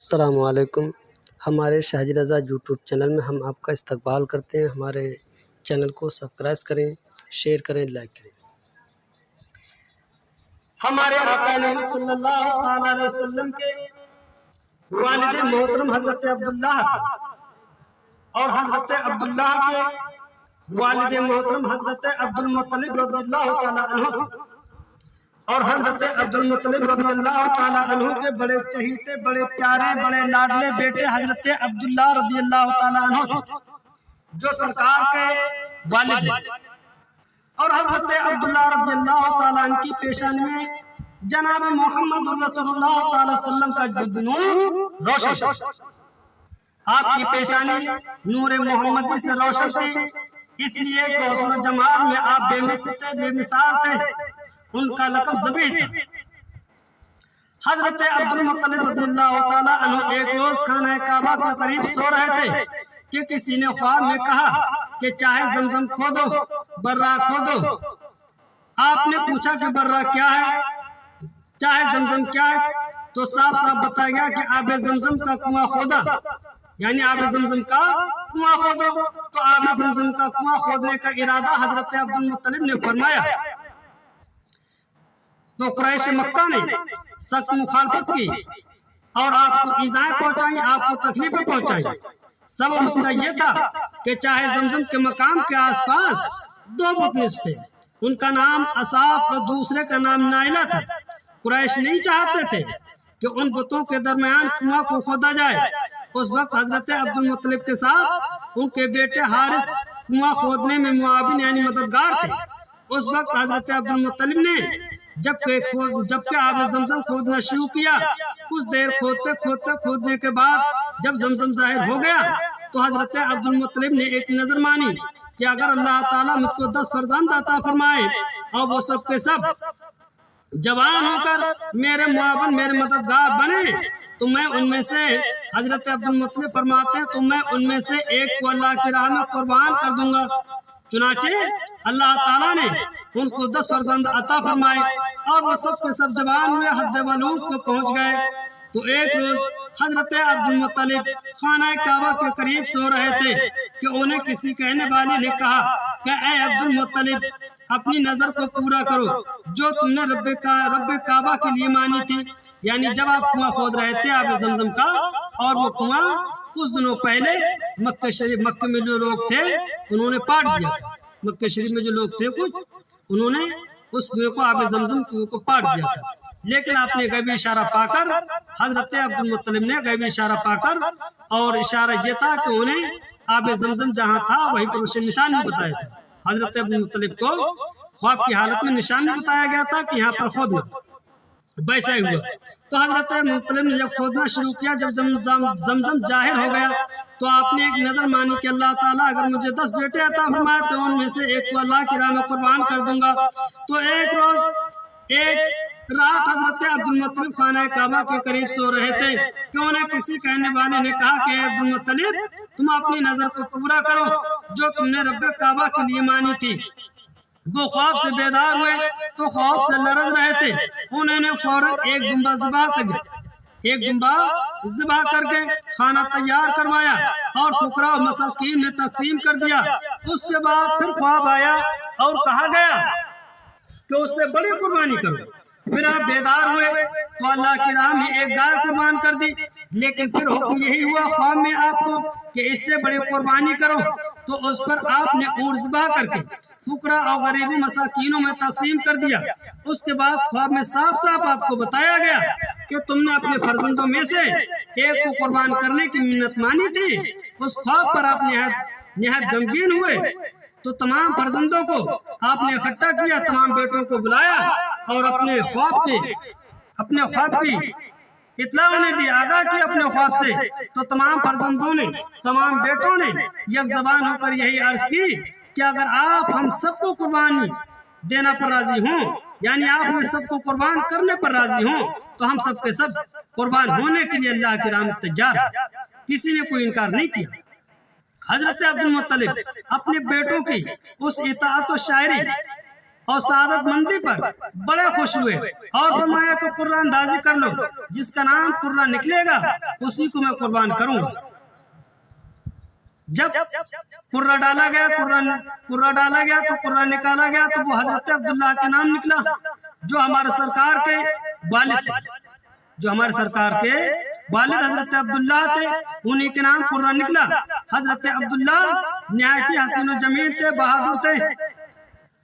السلام علیکم۔ ہمارے شاہجی رضا یوٹیوب چینل میں ہم آپ کا استقبال کرتے ہیں۔ ہمارے چینل کو سبسکرائب کریں، شیئر کریں، لائک کریں۔ ہمارے آقا نبی صلی اللہ علیہ وسلم کے والد محترم حضرت عبداللہ اور حضرت عبداللہ کے والد محترم حضرت عبدالمطلب رضی اللہ تعالیٰ عنہ اور حضرت عبدالمطلب رضی اللہ تعالیٰ عنہ کے بڑے چہیتے، بڑے پیارے، بڑے لاڈلے بیٹے حضرت عبداللہ رضی اللہ تعالیٰ عنہ جو سرکار کے والد ہیں، اور حضرت عبداللہ رضی اللہ تعالیٰ عنہ کی پیشانی میں جناب محمد رسول اللہ تعالیٰ وسلم کا نور روشن تھا۔ آپ کی پیشانی نور محمدی سے روشن تھی، اس لیے کہ حسن و جمال میں آپ بے مثل تھے، بے مثال تھے۔ ان کا لقب ذبیح تھا۔ حضرت عبدالمطلب رضی اللہ تعالیٰ عنہ ایک روز خانہ کعبہ کے قریب سو رہے تھے کہ کسی نے خواب میں کہا کہ چاہے زمزم کھودو، برہ کھودو۔ آپ نے پوچھا کہ برہ کیا ہے، چاہے زمزم کیا ہے؟ تو صاف صاف بتایا گیا کہ آب زمزم کا کنواں کھودا، یعنی آب زمزم کا کنواں کھودو۔ تو آب زمزم کا کنواں کھودنے کا ارادہ حضرت عبدالمطلب نے فرمایا تو قریش مکہ نے سخت مخالفت کی اور آپ کو ایذائیں پہنچائیں، آپ کو تکلیفیں پہنچائیں۔ سبب اس کا یہ تھا کہ چاہے زمزم کے مقام کے آس پاس دو بت نصب تھے، ان کا نام اصاف اور دوسرے کا نام نائلہ تھا۔ قریش نہیں چاہتے تھے کہ ان بتوں کے درمیان کنواں کو کھودا جائے۔ اس وقت حضرت عبدالمطلب کے ساتھ ان کے بیٹے حارث کنواں کھودنے میں معاون یعنی مددگار تھے۔ اس وقت حضرت عبدالمطلب نے جبکہ آب زمزم کھودنا شروع کیا، کچھ دیر کھودنے کے بعد جب زمزم ظاہر ہو گیا تو حضرت عبدالمطلب نے ایک نظر مانی کہ اگر اللہ تعالیٰ مجھ کو 10 فرزند عطا فرمائے اور وہ سب کے سب جوان ہو کر میرے معاون، میرے مددگار بنے تو میں ان میں سے، حضرت عبدالمطلب فرماتے ہیں، تو میں ان میں سے ایک کو اللہ کی راہ میں قربان کر دوں گا۔ چنانچہ اللہ تعالیٰ نے ان کو 10 فرزند عطا فرمائے اور وہ سب کے سب جوان ہوئے، حد بلوغ کو پہنچ گئے۔ تو ایک روز حضرت عبدالمطلب خانہ کعبہ کے قریب سو رہے تھے کہ انہیں کسی کہنے والے نے کہا کہ اے عبدالمطلب، اپنی نظر کو پورا کرو جو تم نے رب کعبہ کے لیے مانی تھی، یعنی جب آپ کنواں کھود رہے تھے آب زمزم کا، اور وہ کنواں کچھ دنوں پہلے مکہ میں جو لوگ تھے انہوں نے پاٹ دیا تھا۔ مکہ شریف میں جو لوگ تھے کچھ، انہوں نے اس کنویں کو، آب زمزم کنویں کو پاٹ دیا تھا۔ لیکن آپ نے غیبی اشارہ پا کر، حضرت عبدالمطلب نے غیبی اشارہ پا کر، اور اشارہ یہ تھا کہ انہیں آب زمزم جہاں تھا وہیں پر اسے نشان بھی بتایا تھا۔ حضرت عبدالمطلب کو خواب کی حالت میں نشان بھی بتایا گیا تھا کہ یہاں پر کھودنا، ویسا ہی ہوا۔ تو حضرت عبدالمطلب نے جب کھودنا شروع کیا، جب زمزم ظاہر ہو گیا تو آپ نے ایک نظر مانی کہ اللہ تعالیٰ اگر مجھے 10 بیٹے عطا فرمائے تو ان میں سے ایک کو اللہ کی راہ میں قربان کر دوں گا۔ تو ایک رات حضرت عبدالمطلب خانہ کعبہ کے قریب سو رہے تھے کہ انہیں کسی کہنے والے نے کہا کہ اے عبدالمطلب، تم اپنی نظر کو پورا کرو جو تم نے رب کعبہ کے لیے مانی تھی۔ وہ خواب سے بیدار ہوئے تو خواب سے لرز رہے تھے۔ انہوں نے فوراً ایک دمبا ذبح کر کے کھانا تیار کروایا اور فقراء و مساکین میں تقسیم کر دیا۔ اس کے بعد پھر خواب آیا اور کہا گیا کہ اس سے بڑی قربانی کرو۔ پھر آپ بیدار ہوئے تو اللہ کی راہ میں ایک گائے قربان کر دی، لیکن پھر حکم یہی ہوا خواب میں آپ کو کہ اس سے بڑی قربانی کرو، تو اس پر آپ نے اونٹ ذبح کر کے فقراء اور غریب مساکینوں میں تقسیم کر دیا۔ اس کے بعد خواب میں صاف صاف آپ کو بتایا گیا کہ تم نے اپنے فرزندوں میں سے ایک کو قربان کرنے کی منت مانی تھی۔ اس خواب پر آپ نہایت غمگین ہوئے تو تمام فرزندوں کو آپ نے اکٹھا کیا، تمام بیٹوں کو بلایا اور اپنے خواب کی اطلاع انہیں دی، آگاہ کی اپنے خواب سے۔ تو تمام فرزندوں نے، تمام بیٹوں نے یک زبان ہو کر یہی عرض کی کہ اگر آپ ہم سب کو قربانی دینا پر راضی ہوں، یعنی آپ ہمیں سب کو قربان کرنے پر راضی ہوں، تو ہم سب کے سب قربان ہونے کے لیے اللہ کی راہ میں تیار ہیں۔ کسی نے کوئی انکار نہیں کیا۔ حضرت عبدالمطلب اپنے بیٹوں کی اس اطاعت و شاعری اور سعادت مندی پر بڑے خوش ہوئے اور فرمایا کہ قرہ اندازی کر لو، جس کا نام قرہ نکلے گا اسی کو میں قربان کروں گا۔ جب قرہ ڈالا گیا تو قرہ نکالا گیا تو وہ حضرت عبداللہ کے نام نکلا، جو ہمارے سرکار کے والد تھے، حضرت عبداللہ تھے، انہی کے نام قرہ نکلا۔ حضرت عبداللہ نہایت ہی حسین و جمیل تھے، بہادر تھے،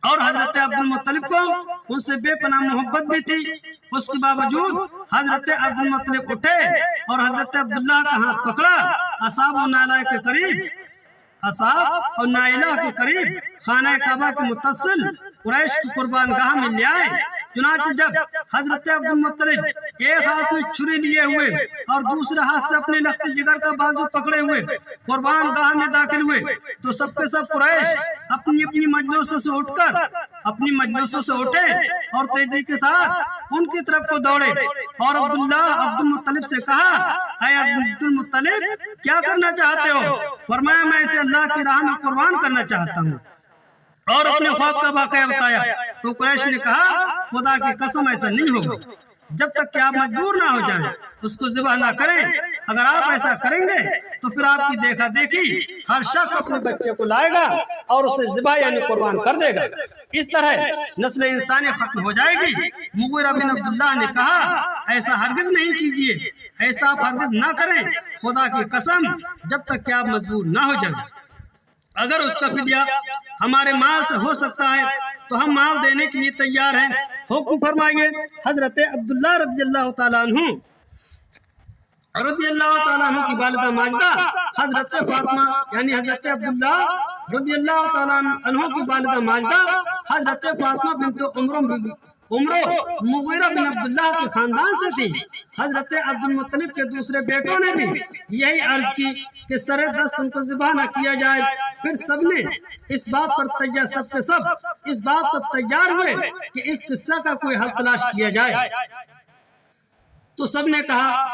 اور حضرت عبد المطلب کو ان سے بے پناہ محبت بھی تھی۔ اس کے باوجود حضرت عبد المطلب اٹھے اور حضرت عبداللہ کا ہاتھ پکڑا، اصحاب و نائلہ کے قریب خانہ کعبہ کے متصل قریش کی قربان گاہ میں لے آئے۔ چنانچہ جب حضرت عبد المطلب ایک ہاتھ میں چھری لیے ہوئے اور دوسرے ہاتھ سے اپنے لخت جگر کا بازو پکڑے ہوئے قربان گاہ میں داخل ہوئے تو سب کے سب قریش اپنی مجلسوں سے اٹھے اور تیزی کے ساتھ ان کی طرف کو دوڑے اور عبد المطلب سے کہا، اے عبد المطلب کیا کرنا چاہتے ہو؟ فرمایا میں اسے اللہ کی راہ میں قربان کرنا چاہتا ہوں، اور اپنے خواب کا واقعہ بتایا۔ تو قریش نے کہا، خدا کی قسم ایسا نہیں ہوگا، جب تک کہ آپ مجبور نہ ہو جائیں اس کو ذبح نہ کریں۔ اگر آپ ایسا کریں گے تو پھر آپ کی دیکھا دیکھی ہر شخص اپنے بچے کو لائے گا اور اسے ذبح یعنی قربان کر دے گا، اس طرح نسل انسانی ختم ہو جائے گی۔ مغیرہ بن عبداللہ نے کہا، ایسا ہرگز نہیں کیجیے، ایسا آپ ہرگز نہ کریں، خدا کی قسم جب تک کہ آپ مجبور نہ ہو جائیں۔ اگر اس کا فدیہ ہمارے مال سے ہو سکتا ہے تو ہم مال دینے کے لیے تیار ہیں۔ حکم فرمائیے۔ حضرت عبداللہ رضی اللہ تعالیٰ عنہ کی والدہ ماجدہ حضرت فاطمہ یعنی حضرت عبداللہ رضی اللہ تعالیٰ عنہ کی والدہ ماجدہ حضرت فاطمہ بنت عمرو مغیرہ بن عبداللہ کے خاندان سے تھی۔ حضرت عبد المطلب کے دوسرے بیٹوں نے بھی یہی عرض کی کہ سر دست ان کو ذبح نہ کیا جائے۔ پھر سب نے اس بات پر تیار ہوئے کہ اس قصہ کا کوئی حل تلاش کیا جائے۔ تو سب نے کہا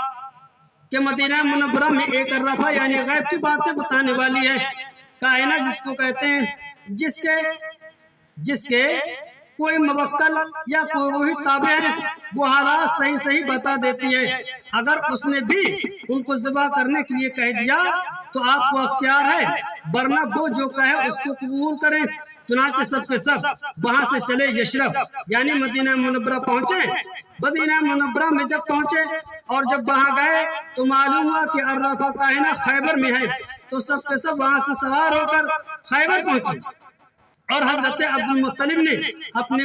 کہ مدینہ منورہ میں ایک عرافہ یعنی غیب کی باتیں بتانے والی ہے، کائنہ جس کو کہتے ہیں، جس کے کوئی موکل یا کوئی روحی تابع ہے، وہ حالات صحیح بتا دیتی ہے۔ اگر اس نے بھی ان کو ذبح کرنے کے لیے کہہ دیا تو آپ کو اختیار ہے، ورنہ وہ جو کہے اس کو قبول کریں۔ چنانچہ سب کے سب وہاں سے چلے یشرف یعنی مدینہ منورہ پہنچے۔ مدینہ منورہ میں جب پہنچے اور جب وہاں گئے تو معلوم ہوا کہ عرافہ کائنہ خیبر میں ہے، تو سب کے سب وہاں سے سوار ہو کر خیبر پہنچے اور حضرت عبد المطلب نے اپنے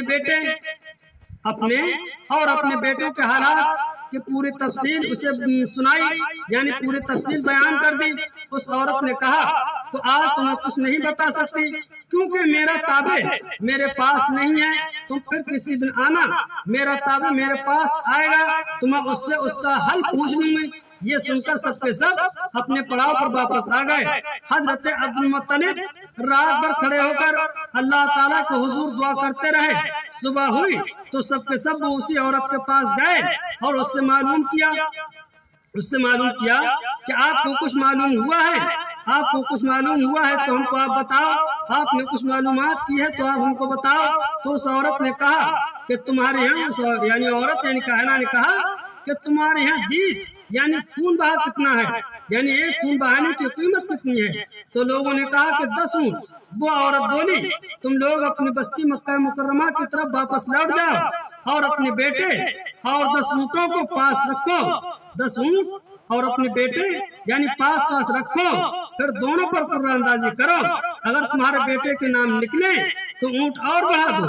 بیٹوں کے حالات کی پوری تفصیل اسے سنائی یعنی پوری تفصیل بیان کر دی۔ اس عورت نے کہا، تو آج تمہیں کچھ نہیں بتا سکتی کیونکہ میرا تابع میرے پاس نہیں ہے، تم پھر کسی دن آنا، میرا تابع میرے پاس آئے گا تو میں اس سے اس کا حل پوچھ لوں گی۔ یہ سن کر سب کے سب اپنے پڑاؤ پر واپس آ گئے۔ حضرت عبد المطلب رات بھر کھڑے ہو کر اللہ تعالیٰ کے حضور دعا کرتے رہے۔ صبح ہوئی تو سب کے سب وہ اسی عورت کے پاس گئے اور اس سے معلوم کیا کہ آپ کو کچھ معلوم ہوا ہے تو ہم کو آپ بتاؤ، آپ نے کچھ معلومات کی ہے تو آپ ہم کو بتاؤ۔ تو اس عورت نے کہا کہ تمہارے یہاں یعنی کائنہ نے کہا کہ تمہارے یہاں دید یعنی خون بہا کتنا ہے، یعنی ایک خون بہانے کی قیمت کتنی ہے؟ تو لوگوں نے کہا کہ 10 اونٹ۔ وہ عورت بولی، تم لوگ اپنی بستی مکہ مکرمہ کی طرف واپس لوٹ جاؤ اور اپنے بیٹے اور 10 اونٹوں کو پاس رکھو، 10 اونٹ اور اپنے بیٹے یعنی پاس رکھو، پھر دونوں پر قرہ اندازی کرو۔ اگر تمہارے بیٹے کے نام نکلے تو اونٹ اور بڑھا دو،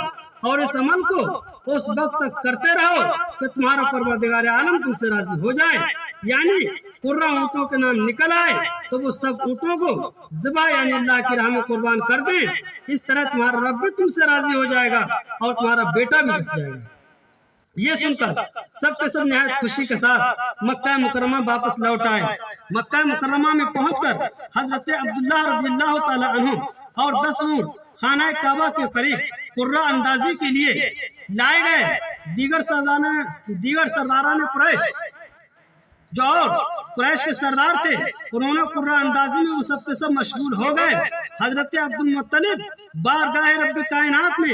اور اس عمل کو اس وقت تک کرتے رہو کہ تمہارا پروردگار عالم تم سے راضی ہو جائے۔ یعنی قرہ اونٹوں کے نام نکل آئے تو وہ سب اونٹوں کو ذبح یعنی اللہ کی راہ میں قربان کر دیں، اس طرح تمہارا رب بھی تم سے راضی ہو جائے گا اور تمہارا بیٹا بھی بچ جائے گا۔ یہ سن کر سب کے سب نہایت خوشی کے ساتھ مکہ مکرمہ واپس لوٹ آئے۔ مکہ مکرمہ میں پہنچ کر حضرت عبداللہ رضی اللہ تعالی عنہ اور 10 اونٹ خانہ کعبہ کے قریب قرہ اندازی کے لیے لائے گئے۔ دیگر سرداران قریش جو اور قریش کے سردار تھے، انہوں نے قرہ اندازی میں وہ سب کے سب مشغول ہو گئے۔ حضرت عبد المطلب بارگاہ رب کائنات میں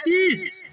30